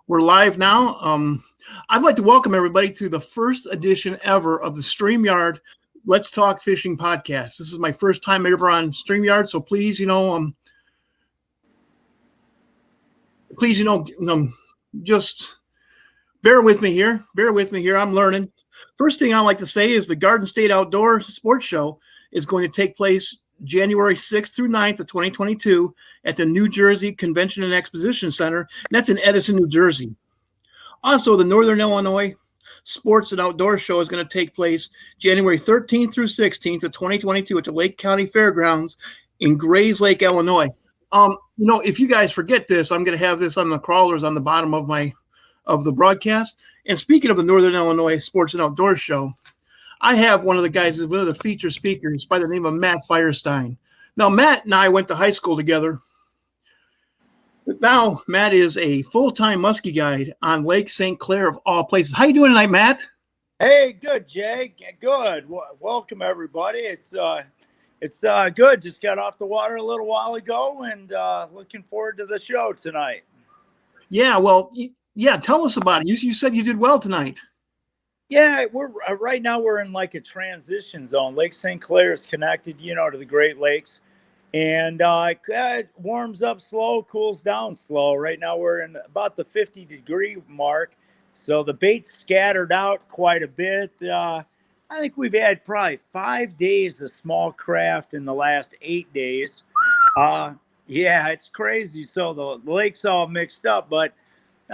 We're live now. I'd like to welcome everybody to the first edition ever of the StreamYard Let's Talk Fishing podcast. This is my first time ever on StreamYard, so please, just bear with me here. I'm learning. First thing I like to say is the Garden State Outdoor Sports Show is going to take place January 6th through 9th of 2022 at the New Jersey Convention and Exposition Center. And that's in Edison, New Jersey. Also, the Northern Illinois Sports and Outdoor Show is going to take place January 13th through 16th of 2022 at the Lake County Fairgrounds in Grays Lake, Illinois. If you guys forget this, I'm going to have this on the crawlers on the bottom of the broadcast. And speaking of the Northern Illinois Sports and Outdoor Show, I have one of the featured speakers by the name of Matt Firestein. Now, Matt and I went to high school together. But now, Matt is a full-time muskie guide on Lake St Clair of all places. How you doing tonight, Matt? Hey, good, Jay. Good. Welcome, everybody. It's good. Just got off the water a little while ago and looking forward to the show tonight. Yeah, well, tell us about it. You said you did well tonight. Yeah, we're right now we're in like a transition zone. Lake St. Clair is connected, to the Great Lakes, and it warms up slow, cools down slow. Right now we're in about the 50-degree mark, so the bait's scattered out quite a bit. I think we've had probably 5 days of small craft in the last 8 days. Yeah, it's crazy. So the lake's all mixed up, but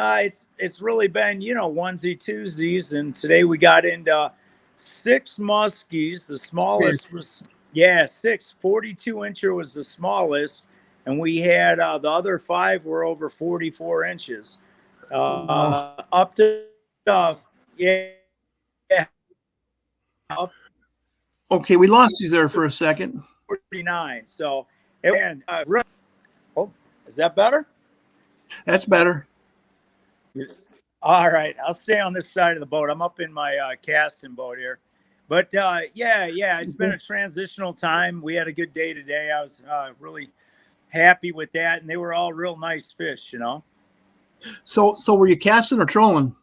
it's really been, onesie twosies, and today we got into 6 muskies. The smallest was 6. 42-incher was the smallest, and we had the other 5 were over 44 inches. Up to Okay, we lost you there for a second. 49. So, and is that better? That's better. All right, I'll stay on this side of the boat. I'm up in my casting boat here, but it's been a transitional time. We had a good day today. I was really happy with that, and they were all real nice fish, So were you casting or trolling?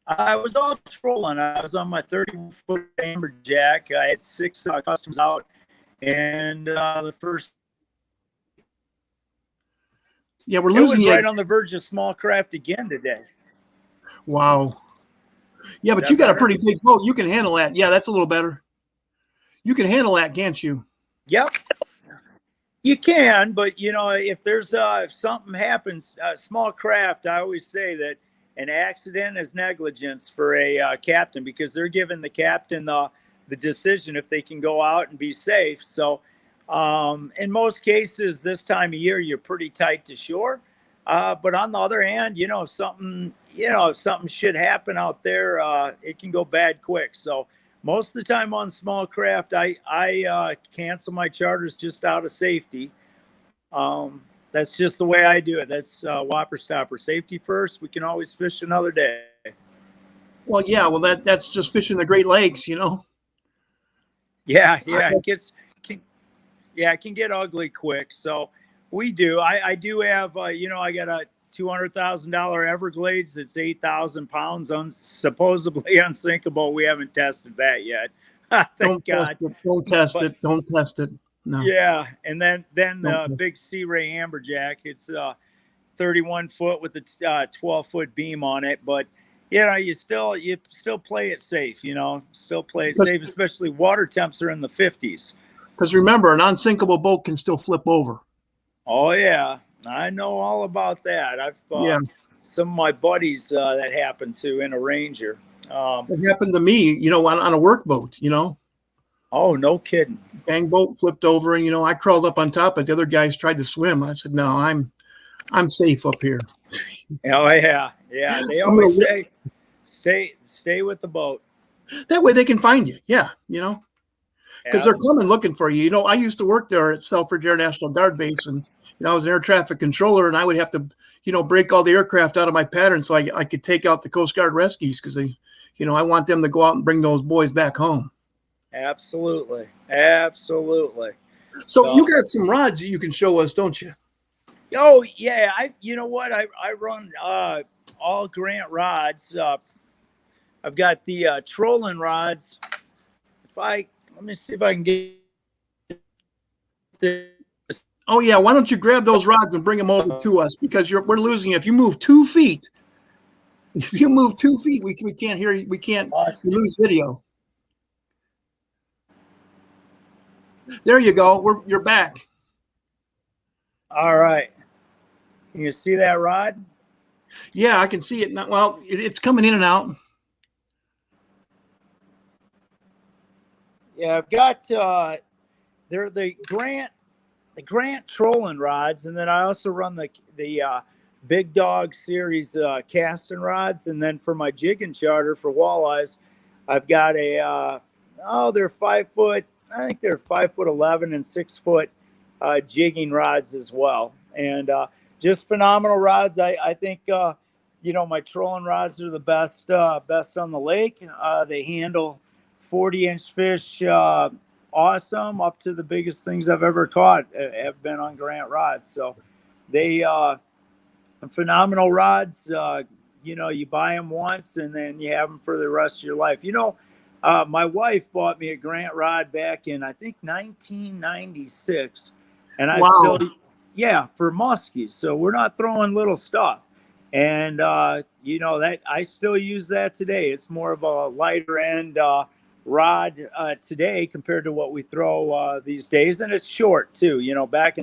I was all trolling. I was on my 30-foot amberjack. I had 6 customs out, and the first. Yeah, we're losing right on the verge of small craft again today. Wow. Yeah, but you got a pretty big boat. You can handle that. Yeah, that's a little better. You can handle that, can't you? Yep. You can, but if there's if something happens, small craft, I always say that an accident is negligence for a captain, because they're giving the captain the decision if they can go out and be safe. So in most cases, this time of year, you're pretty tight to shore. But on the other hand, if something should happen out there, it can go bad quick. So most of the time on small craft, I cancel my charters just out of safety. That's just the way I do it. That's Whopper Stopper. Safety first. We can always fish another day. Well, yeah. Well, that's just fishing the Great Lakes, Yeah. It can get ugly quick. So we do. I do have, I got a $200,000 Everglades that's 8,000 pounds, supposedly unsinkable. We haven't tested that yet. Thank God. Don't test it. Don't test it. No. Yeah, and then the big Sea Ray Amberjack. It's 31 foot with a 12-foot beam on it, but you still play it safe. Still play it safe, especially water temps are in the 50s. Because remember, an unsinkable boat can still flip over. Oh yeah, I know all about that. I've some of my buddies that happened to in a Ranger. It happened to me, on a work boat. Oh, no kidding. Bang boat flipped over, and I crawled up on top, but the other guys tried to swim. I said, "No, I'm safe up here." Oh yeah. They always say, stay with the boat. That way they can find you. Yeah, because they're coming looking for you. I used to work there at Selfridge Air National Guard Base, and I was an air traffic controller, and I would have to, break all the aircraft out of my pattern so I could take out the Coast Guard rescues, because they, I want them to go out and bring those boys back home. Absolutely. So you got some rods that you can show us, don't you? Oh yeah, you know what? I run all Grant rods. I've got the trolling rods. Let me see if I can get this. Oh yeah, why don't you grab those rods and bring them over to us, because we're losing. If you move 2 feet, we can't hear you. We lose video. There you go. You're back. All right. Can you see that rod? Yeah, I can see it now. Well, it's coming in and out. Yeah, I've got they're the Grant trolling rods, and then I also run the Big Dog series casting rods, and then for my jigging charter for walleyes, I've got they're 5 foot. I think they're 5'11" and 6 foot jigging rods as well, and just phenomenal rods. I think my trolling rods are the best on the lake. They handle 40-inch fish awesome, up to the biggest things I've ever caught have been on Grant rods. So they phenomenal rods. You buy them once and then you have them for the rest of your life. My wife bought me a Grant rod back in, I think, 1996, and I Wow. for muskies. So we're not throwing little stuff. And that I still use that today. It's more of a lighter end rod today compared to what we throw these days, and it's short too. Back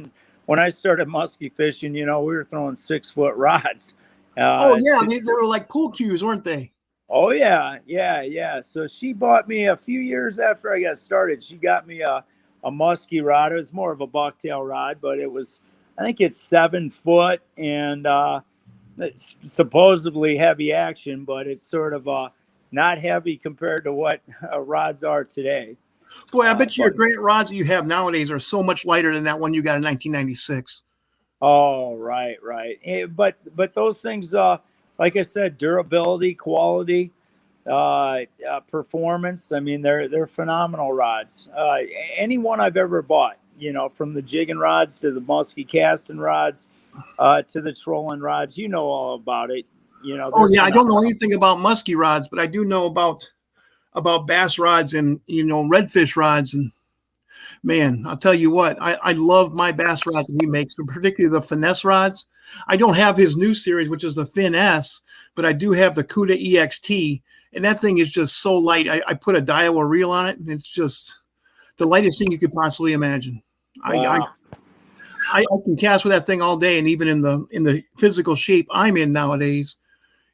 when I started musky fishing, we were throwing 6 foot rods. Oh yeah, they were like pool cues, weren't they? Oh yeah. So she bought me a few years after I got started. She got me a musky rod. It was more of a bucktail rod, but I think it's 7 foot, and it's supposedly heavy action, but it's sort of not heavy compared to what rods are today. Boy, I bet your Grant rods that you have nowadays are so much lighter than that one you got in 1996. Oh, right. But those things, like I said, durability, quality, performance. I mean, they're phenomenal rods. Any one I've ever bought, from the jigging rods to the musky casting rods, to the trolling rods, all about it. Oh yeah, I don't know anything about musky rods, but I do know about bass rods and redfish rods. And man, I'll tell you what, I love my bass rods that he makes, particularly the finesse rods. I don't have his new series, which is the Fin S, but I do have the Cuda EXT, and that thing is just so light. I put a Daiwa reel on it, and it's just the lightest thing you could possibly imagine. Wow. I can cast with that thing all day, and even in the physical shape I'm in nowadays,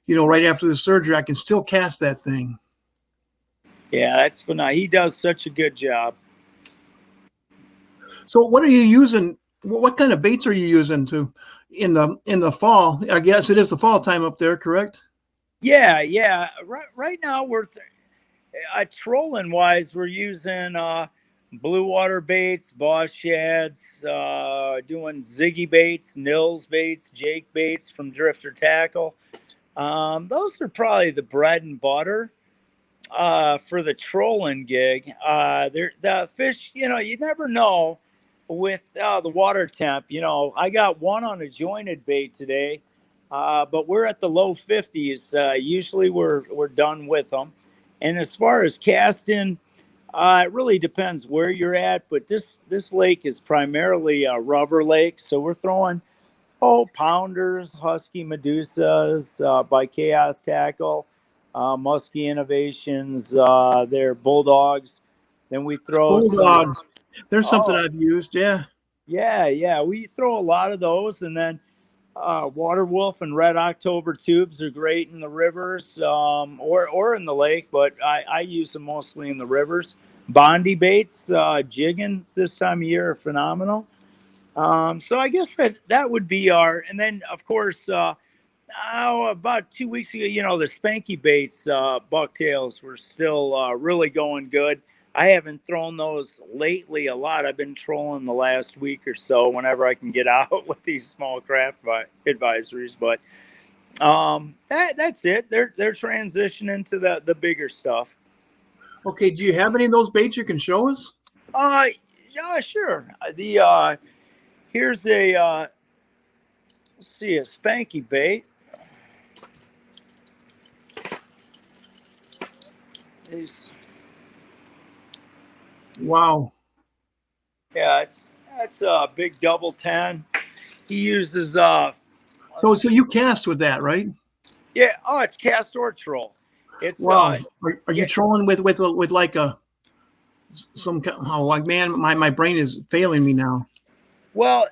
right after the surgery, I can still cast that thing. Yeah, that's phenomenal. He does such a good job. So what are you using? What kind of baits are you using in the fall? I guess it is the fall time up there, correct? Yeah. Right now we're trolling wise, we're using blue water baits, boss shads, doing Ziggy baits, Nils baits, Jake baits from Drifter Tackle. Those are probably the bread and butter for the trolling gig. The fish, you never know with the water temp. I got one on a jointed bait today, but we're at the low 50s. Usually we're done with them. And as far as casting, it really depends where you're at, but this lake is primarily a rubber lake, so we're throwing pounders, Husky Medusas by Chaos Tackle, Musky Innovations, they're Bulldogs. Then we throw Bulldogs. There's something I've used, yeah. Yeah. We throw a lot of those, and then Water Wolf and Red October tubes are great in the rivers or in the lake, but I use them mostly in the rivers. Bondi baits, jigging this time of year are phenomenal. So I guess that would be and then of course, about 2 weeks ago, the spanky baits, bucktails were still really going good. I haven't thrown those lately a lot. I've been trolling the last week or so whenever I can get out with these small craft advisories. But that's it. They're transitioning to the bigger stuff. Okay, do you have any of those baits you can show us? Yeah, sure. Here's a let's see, a spanky bait. He's, Wow. yeah, that's a big double 10. He uses So you cast with that, right? yeah, oh, it's cast or troll. It's Wow. Are you yeah, trolling with like a some? Oh, like man, my brain is failing me now. well,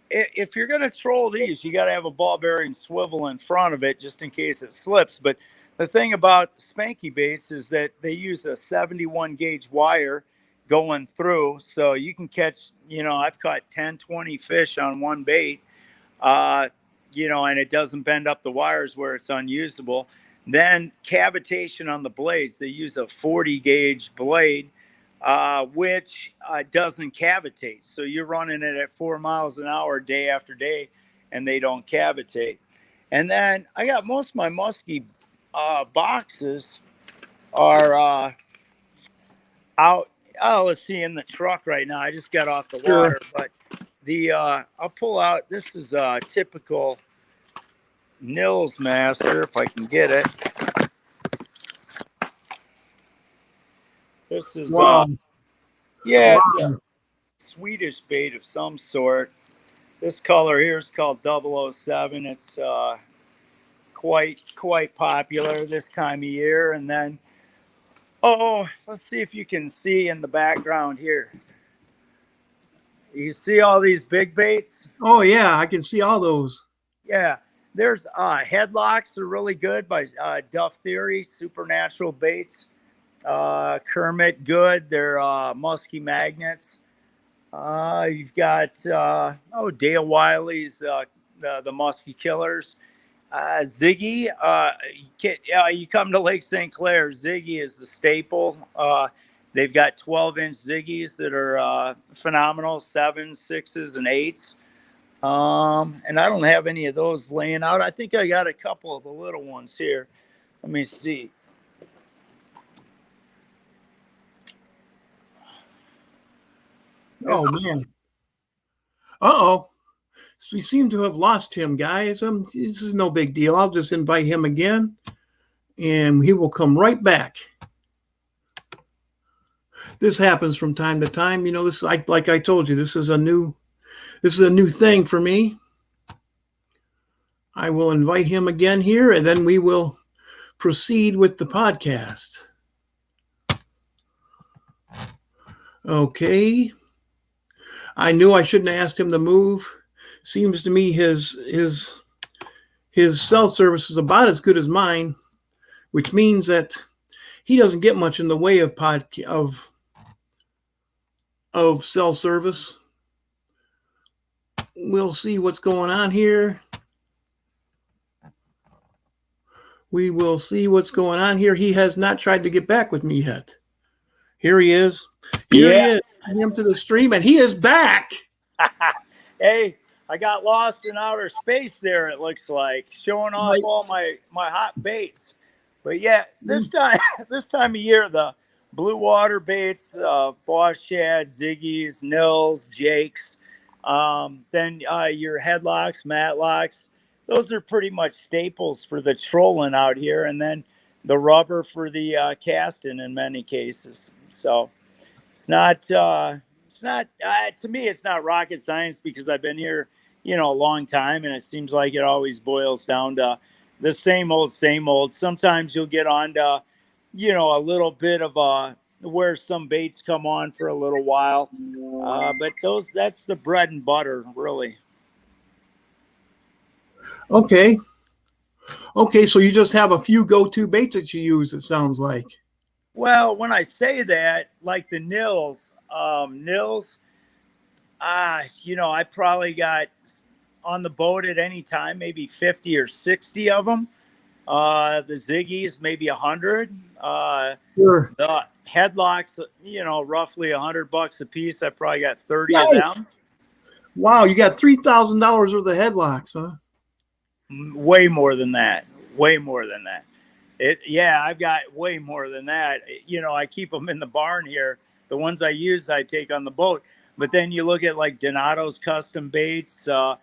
if you're going to troll these, you got to have a ball bearing swivel in front of it just in case it slips. But the thing about spanky baits is that they use a 71 gauge wire going through. So you can catch, I've caught 10, 20 fish on one bait, uh, and it doesn't bend up the wires where it's unusable. Then cavitation on the blades. They use a 40 gauge blade, which doesn't cavitate. So you're running it at 4 miles an hour day after day, and they don't cavitate. And then I got most of my musky boxes are out. Oh, let's see, in the truck right now. I just got off the water, but I'll pull out. This is a typical Nils Master, if I can get it. This is Wow. Yeah, Wow. it's a Swedish bait of some sort. This color here is called 007. It's quite popular this time of year. And then, let's see if you can see in the background here. You see all these big baits? Oh yeah, I can see all those. Yeah. There's headlocks are really good by Duff Theory, Supernatural Baits. Kermit, good. They're musky magnets. You've got Dale Wiley's the Musky Killers. Ziggy, you come to Lake St Clair, Ziggy is the staple. They've got 12-inch Ziggies that are phenomenal, 7s, 6s, and 8s. And I don't have any of those laying out. I think I got a couple of the little ones here. Let me see. Oh man. Uh-oh. So we seem to have lost him, guys. This is no big deal. I'll just invite him again, and he will come right back. This happens from time to time. This like I told you, this is a new thing for me. I will invite him again here, and then we will proceed with the podcast. Okay. I knew I shouldn't have asked him to move. Seems to me his cell service is about as good as mine, which means that he doesn't get much in the way of cell service. We'll see what's going on here. We will see what's going on here. He has not tried to get back with me yet. Here he is. Here he is. Him to the stream, and he is back. Hey, I got lost in outer space there, it looks like, showing off all my hot baits. But yeah, this time of year, the blue water baits, Boss Shad, Ziggy's, Nils, Jake's, then your headlocks, matlocks, those are pretty much staples for the trolling out here. And then the rubber for the casting in many cases. So it's not to me, it's not rocket science because I've been here, a long time. And it seems like it always boils down to the same old. Sometimes you'll get on to, a little bit of where some baits come on for a little while. But that's the bread and butter, really. Okay. So you just have a few go-to baits that you use, it sounds like. Well, when I say that, like the Nils, I probably got on the boat at any time, maybe 50 or 60 of them. The Ziggies, maybe 100. Sure. The headlocks, roughly $100 a piece. I probably got 30 of them. Wow, you got $3,000 worth of headlocks, huh? Way more than that. I've got way more than that. I keep them in the barn here. The ones I use, I take on the boat. But then you look at like Donato's custom baits. They're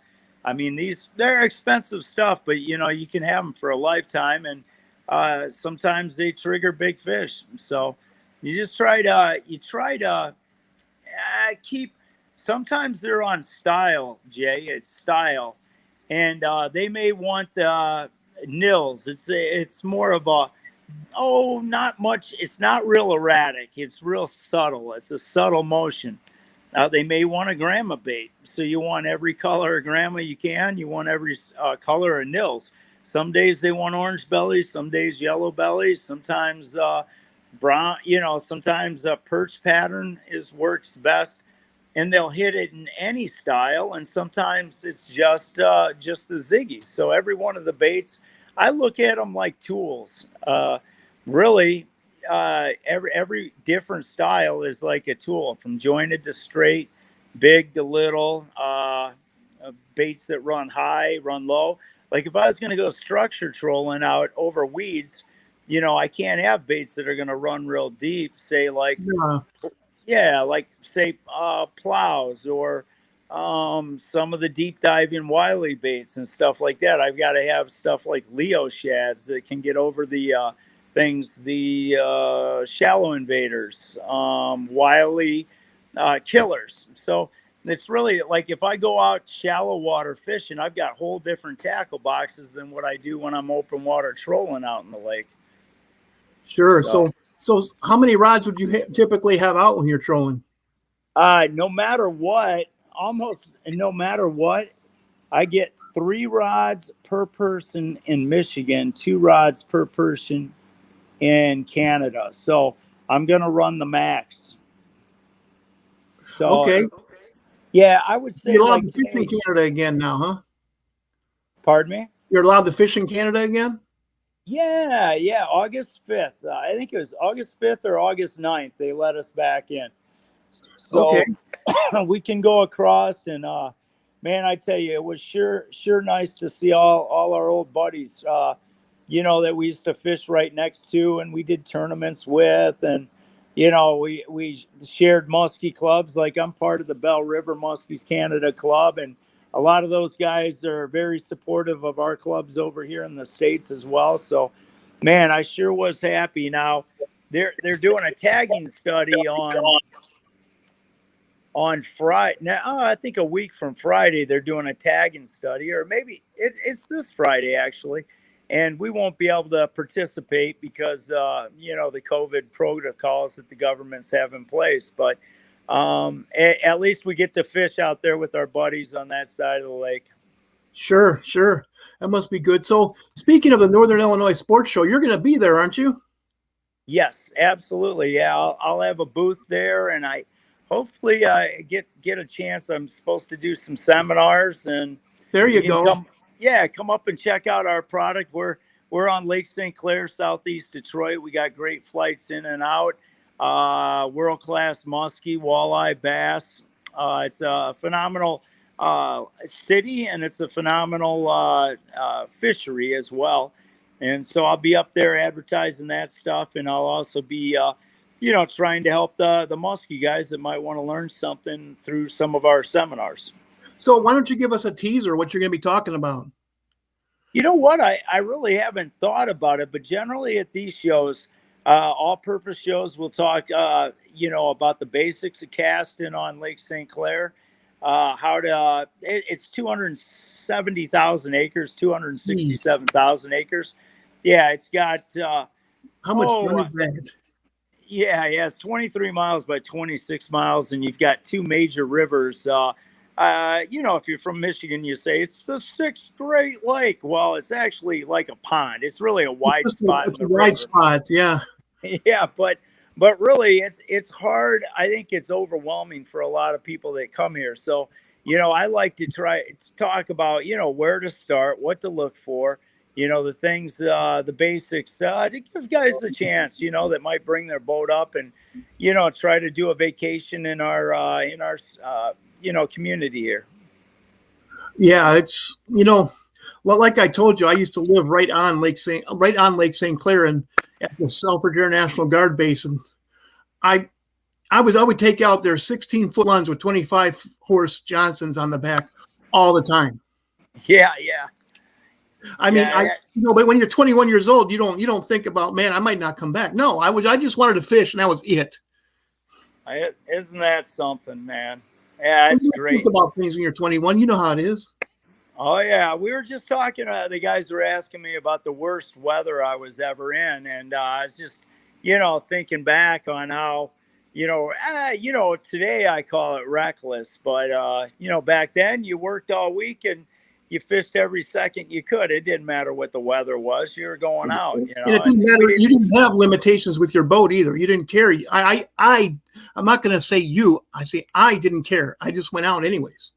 expensive stuff, but you can have them for a lifetime. And sometimes they trigger big fish. So you just try to keep. Sometimes they're on style, Jay. It's style, and they may want the nils. It's more of a not much. It's not real erratic. It's real subtle. It's a subtle motion. They may want a grandma bait, so you want every color of grandma you can. You want every color of nils. Some days they want orange bellies, some days yellow bellies, sometimes brown. Sometimes a perch pattern works best, and they'll hit it in any style. And sometimes it's just the ziggies. So every one of the baits, I look at them like tools. Really. Every different style is like a tool, from jointed to straight, big to little, baits that run high, run low. Like if I was going to go structure trolling out over weeds, I can't have baits that are going to run real deep, say like, plows or some of the deep diving wily baits and stuff like that. I've got to have stuff like Leo shads that can get over the shallow invaders, wily killers. So it's really like if I go out shallow water fishing, I've got whole different tackle boxes than what I do when I'm open water trolling out in the lake. Sure. So how many rods would you typically have out when you're trolling? No matter what, I get 3 rods per person in Michigan, 2 rods per person in Canada. So I'm going to run the max. So, okay. Yeah, I would say you're allowed to fish in Canada again now, huh? Pardon me? You're allowed to fish in Canada again? Yeah. August 5th. I think it was August 5th or August 9th. They let us back in. So we can go across and, man, I tell you, it was sure nice to see all our old buddies, that we used to fish right next to and we did tournaments with. And, we shared musky clubs. Like I'm part of the Bell River Muskies Canada Club. And a lot of those guys are very supportive of our clubs over here in the States as well. So, man, I sure was happy. Now they're doing a tagging study on Friday. Now, I think a week from Friday, they're doing a tagging study, or maybe it's this Friday actually. And we won't be able to participate because, the COVID protocols that the governments have in place. But at least we get to fish out there with our buddies on that side of the lake. Sure. That must be good. So speaking of the Northern Illinois Sports Show, you're going to be there, aren't you? Yes, absolutely. Yeah, I'll have a booth there, and I hopefully get a chance. I'm supposed to do some seminars, and there you go. Come up and check out our product. We're on Lake St Clair, Southeast Detroit. We got great flights in and out. World-class muskie, walleye, bass. It's a phenomenal city, and it's a phenomenal fishery as well. And so I'll be up there advertising that stuff, and I'll also be, trying to help the muskie guys that might want to learn something through some of our seminars. So why don't you give us a teaser what you're going to be talking about? You know what? I really haven't thought about it, but generally at these shows, all-purpose shows, we'll talk, about the basics of casting on Lake St. Clair, it's 270,000 acres, 267,000 acres. Yeah, it's got... how much fun is that? Yeah, it's 23 miles by 26 miles, and you've got 2 major rivers. If you're from Michigan, you say it's the 6th Great Lake. Well, it's actually like a pond. It's really a wide spot. It's a wide spot, yeah. Yeah, but really, it's hard. I think it's overwhelming for a lot of people that come here. So, I like to try to talk about, where to start, what to look for, the things, the basics, to give guys the chance, that might bring their boat up and, try to do a vacation in our community here. Yeah, it's, like I told you, I used to live right on Lake St Clair and at the Selfridge Air National Guard base. And I would take out their 16-foot ones with 25 horse Johnsons on the back all the time. Yeah. I mean, but when you're 21 years old, you don't think about, man, I might not come back. No, I just wanted to fish, and that was it. Isn't that something, man? Yeah, it's great. Think about things when you're 21. You know how it is. Oh yeah, we were just talking. The guys were asking me about the worst weather I was ever in, and I was just, thinking back on how, today I call it reckless, but back then you worked all week and you fished every second you could. It didn't matter what the weather was. You were going out. And it didn't matter. You didn't have limitations with your boat either. You didn't carry. I'm not going to say you. I say I didn't care. I just went out anyways.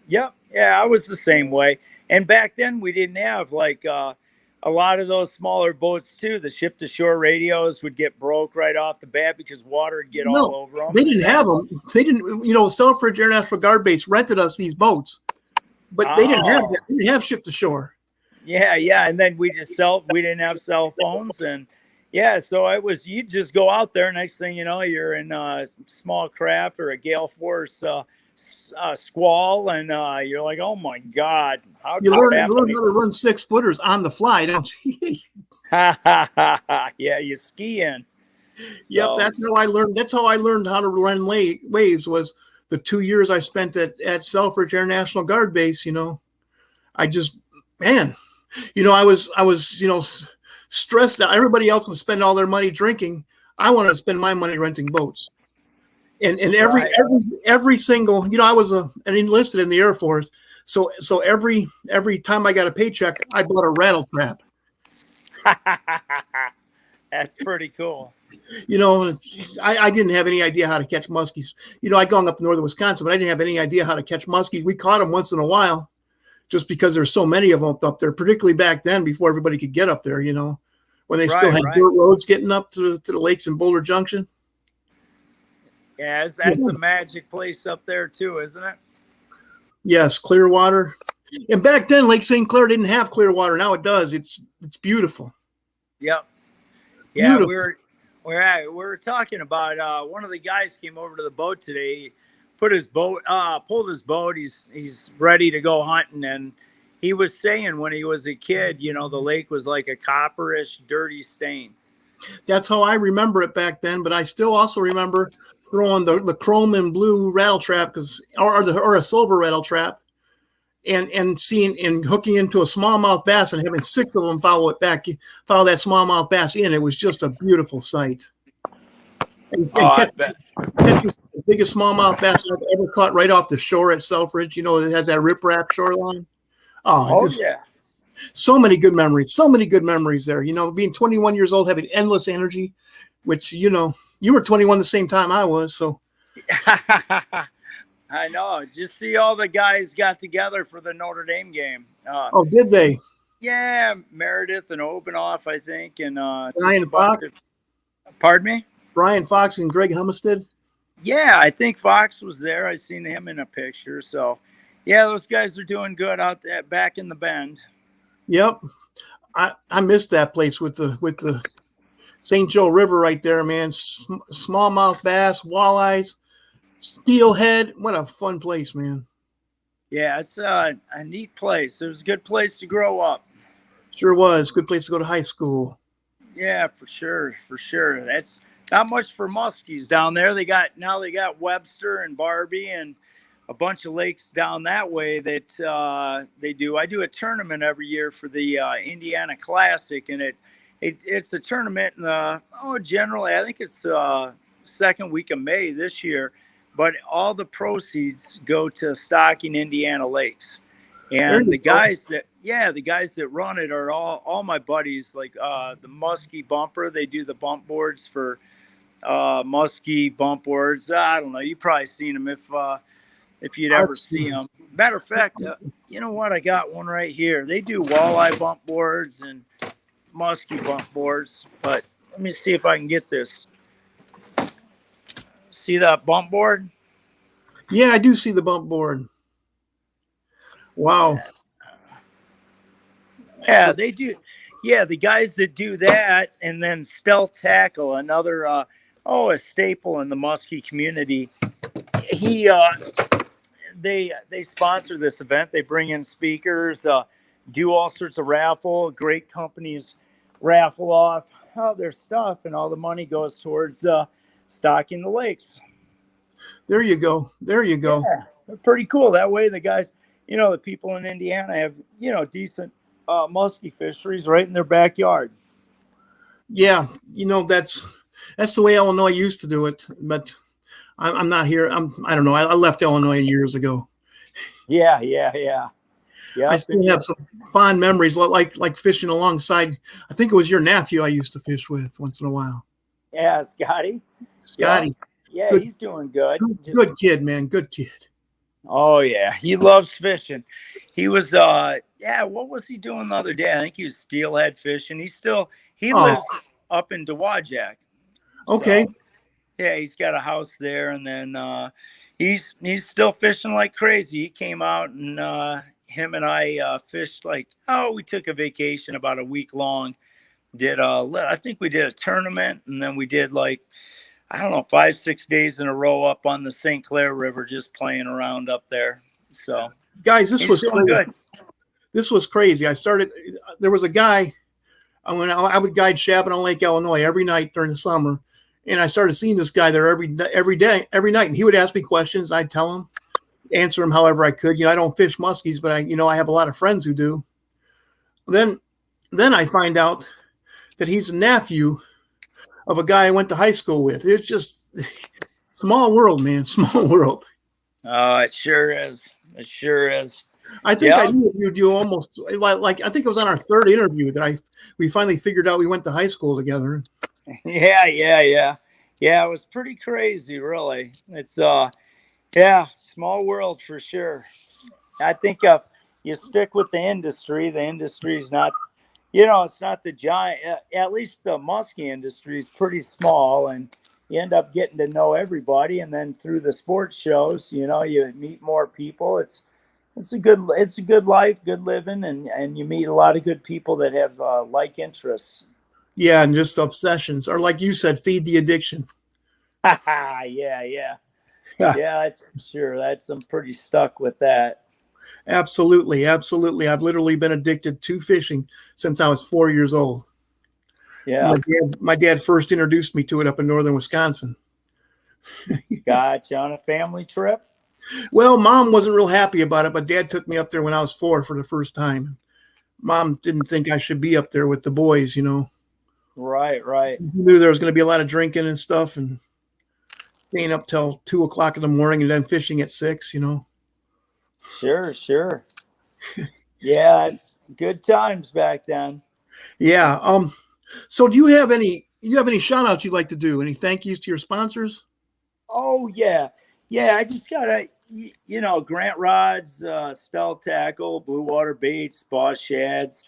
Yep. Yeah, I was the same way. And back then we didn't have like a lot of those smaller boats too. The ship to shore radios would get broke right off the bat because water would get all over them. They didn't have them. They didn't, Selfridge International Guard Base rented us these boats, but they didn't have that. They didn't have ship to shore. Yeah. And then we didn't have cell phones. And yeah, so you'd just go out there. Next thing you know, you're in a small craft or a gale force squall, and you're like, oh my God, you learn how to run 6-footers on the fly, don't you? Yeah, you ski in. Yep, that's how I learned how to run waves, was the 2 years I spent at Selfridge International Guard Base. I just, man, I was stressed out. Everybody else would spend all their money drinking. I wanted to spend my money renting boats. And every single, I was an enlisted in the Air Force, so every time I got a paycheck, I bought a rattle trap. That's pretty cool. I didn't have any idea how to catch muskies. I'd gone up to northern Wisconsin, but I didn't have any idea how to catch muskies. We caught them once in a while, just because there's so many of them up there, particularly back then before everybody could get up there. When they still had dirt roads getting up to the lakes in Boulder Junction. Yeah, that's a magic place up there too, isn't it? Yes, clear water. And back then, Lake St Clair didn't have clear water. Now it does. It's beautiful. Yep. Yeah, beautiful. we were talking about one of the guys came over to the boat today. He pulled his boat. He's ready to go hunting, and he was saying when he was a kid, the lake was like a copperish, dirty stain. That's how I remember it back then, but I still also remember throwing the chrome and blue rattle trap, or a silver rattle trap, and hooking into a smallmouth bass and having 6 of them follow that smallmouth bass in. It was just a beautiful sight. And catch the biggest smallmouth bass I've ever caught right off the shore at Selfridge. It has that riprap shoreline. Yeah. So many good memories there. Being 21 years old, having endless energy, which, you were 21 the same time I was. So I know. Just see all the guys got together for the Notre Dame game. Did they? Yeah, Meredith and Obenoff, I think, and Brian Fox. Pardon me? Brian Fox and Greg Humstead. Yeah, I think Fox was there. I seen him in a picture. So, yeah, those guys are doing good out there back in the Bend. Yep, I missed that place with the St. Joe River right there, man. Smallmouth bass, walleyes, steelhead. What a fun place, man. Yeah, it's a neat place. It was a good place to grow up. Sure was. Good place to go to high school. Yeah, for sure. That's not much for muskies down there. They got Webster and Barbie and a bunch of lakes down that way that they do. I do a tournament every year for the Indiana Classic, and it's a tournament in generally I think it's second week of May this year, but all the proceeds go to stocking Indiana lakes. And the guys that run it are all my buddies, like the Musky Bumper. They do the bump boards for Musky bump boards. I don't know. You probably seen them if you'd ever see them. Matter of fact, you know what? I got one right here. They do walleye bump boards and musky bump boards. But let me see if I can get this. See that bump board? Yeah, I do see the bump board. Wow. Yeah, they do. Yeah, the guys that do that, and then Stealth Tackle, another a staple in the musky community. They sponsor this event. They bring in speakers. do all sorts of raffle. Great companies raffle off all their stuff, and all the money goes towards stocking the lakes. There you go. There you go. Yeah, pretty cool. That way, the guys, the people in Indiana have, decent musky fisheries right in their backyard. Yeah, that's the way Illinois used to do it, but I'm not here. I don't know. I left Illinois years ago. Yeah. I still have some fond memories, like fishing alongside. I think it was your nephew I used to fish with once in a while. Yeah, Scotty. Scotty. Yeah, good, he's doing good. Good kid, man. Good kid. Oh yeah, he loves fishing. He was what was he doing the other day? I think he was steelhead fishing. He lives up in Dowagiac. Okay. So, yeah, he's got a house there, and then he's still fishing like crazy. He came out and him and I fished we took a vacation about a week long. I think we did a tournament, and then we did 5-6 days in a row up on the St. Clair River, just playing around up there. So, guys, this was doing good. This was crazy. There was a guy, I would guide Shabbat on Lake Illinois every night during the summer. And I started seeing this guy there every night. And he would ask me questions. I'd tell him, answer him however I could. I don't fish muskies, but I have a lot of friends who do. Then I find out that he's a nephew of a guy I went to high school with. It's just small world, man. Small world. Oh, it sure is. It sure is. I think I interviewed you almost I think it was on our third interview that we finally figured out we went to high school together. Yeah. It was pretty crazy, really. It's small world for sure. I think if you stick with the industry's not, it's not the giant. At least the muskie industry is pretty small, and you end up getting to know everybody. And then through the sports shows, you meet more people. It's a good life, good living, and you meet a lot of good people that have like interests. Yeah, and just obsessions, or like you said, feed the addiction. Yeah, that's for sure. I'm pretty stuck with that. Absolutely. I've literally been addicted to fishing since I was 4 years old. Yeah. My dad first introduced me to it up in northern Wisconsin. Gotcha. On a family trip? Well, Mom wasn't real happy about it, but Dad took me up there when I was 4 for the first time. Mom didn't think I should be up there with the boys, Right. He knew there was going to be a lot of drinking and stuff, and staying up till 2 o'clock in the morning and then fishing at 6, Sure. Yeah, it's good times back then. Yeah. So do you have any shout outs you'd like to do? Any thank yous to your sponsors? Oh yeah. I just got Grant Rods, Stell Tackle, Blue Water Baits, Boss Shads,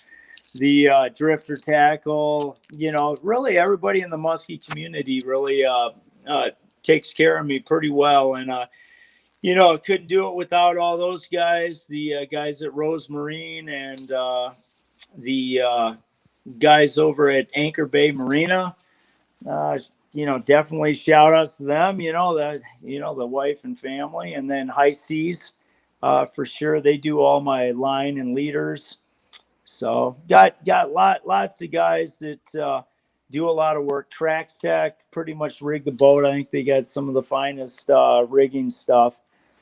the Drifter Tackle. Really everybody in the muskie community really takes care of me pretty well, and couldn't do it without all those guys. The guys at Rose Marine and the guys over at Anchor Bay Marina. Definitely shout outs to them. The wife and family, and then High Seas, for sure. They do all my line and leaders. So got lots of guys that do a lot of work. Trax Tech pretty much rig the boat. I think they got some of the finest rigging stuff.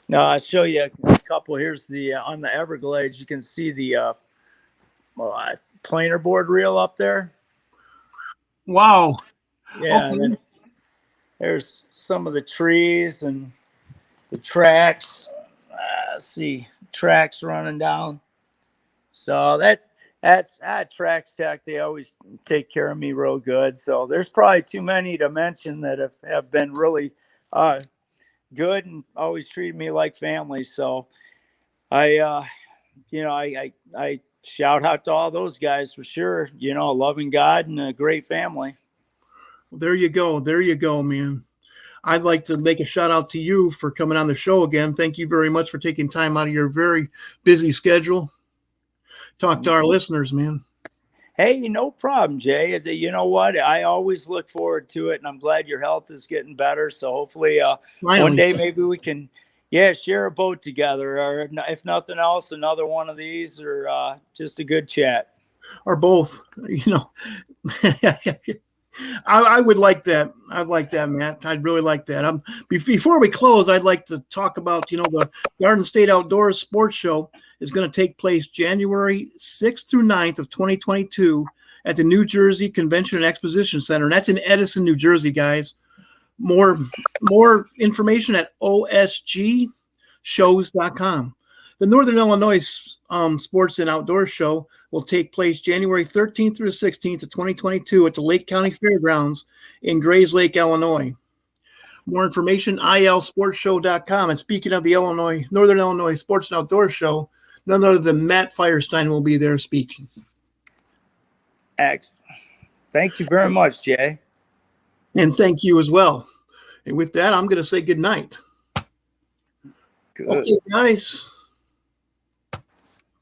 Now I'll show you a couple. Here's the on the Everglades. You can see the planer board reel up there. Wow. Yeah. Okay. And then there's some of the trees and the tracks. See tracks running down. So that's Trax Tech. They always take care of me real good. So there's probably too many to mention that have been really good and always treated me like family. So I shout out to all those guys for sure. Loving God and a great family. There you go, man. I'd like to make a shout out to you for coming on the show again. Thank you very much for taking time out of your very busy schedule. Talk to our listeners, man. Hey, no problem, Jay. You know what? I always look forward to it, and I'm glad your health is getting better. So hopefully one day maybe we can Yeah, share a boat together, or if nothing else, another one of these, or just a good chat. Or both, I would like that. I'd like that, Matt. I'd really like that. Before we close, I'd like to talk about, the Garden State Outdoors Sports Show is going to take place January 6th through 9th of 2022 at the New Jersey Convention and Exposition Center. And that's in Edison, New Jersey, guys. More information at osgshows.com. The Northern Illinois Sports and Outdoors Show will take place January 13th through the 16th of 2022 at the Lake County Fairgrounds in Grays Lake, Illinois. More information, ilsportshow.com. And speaking of the Northern Illinois Sports and Outdoors Show, none other than Matt Firestein will be there speaking. Excellent. Thank you very much, Jay. And thank you as well. And with that, I'm going to say good night. Good. Okay, guys.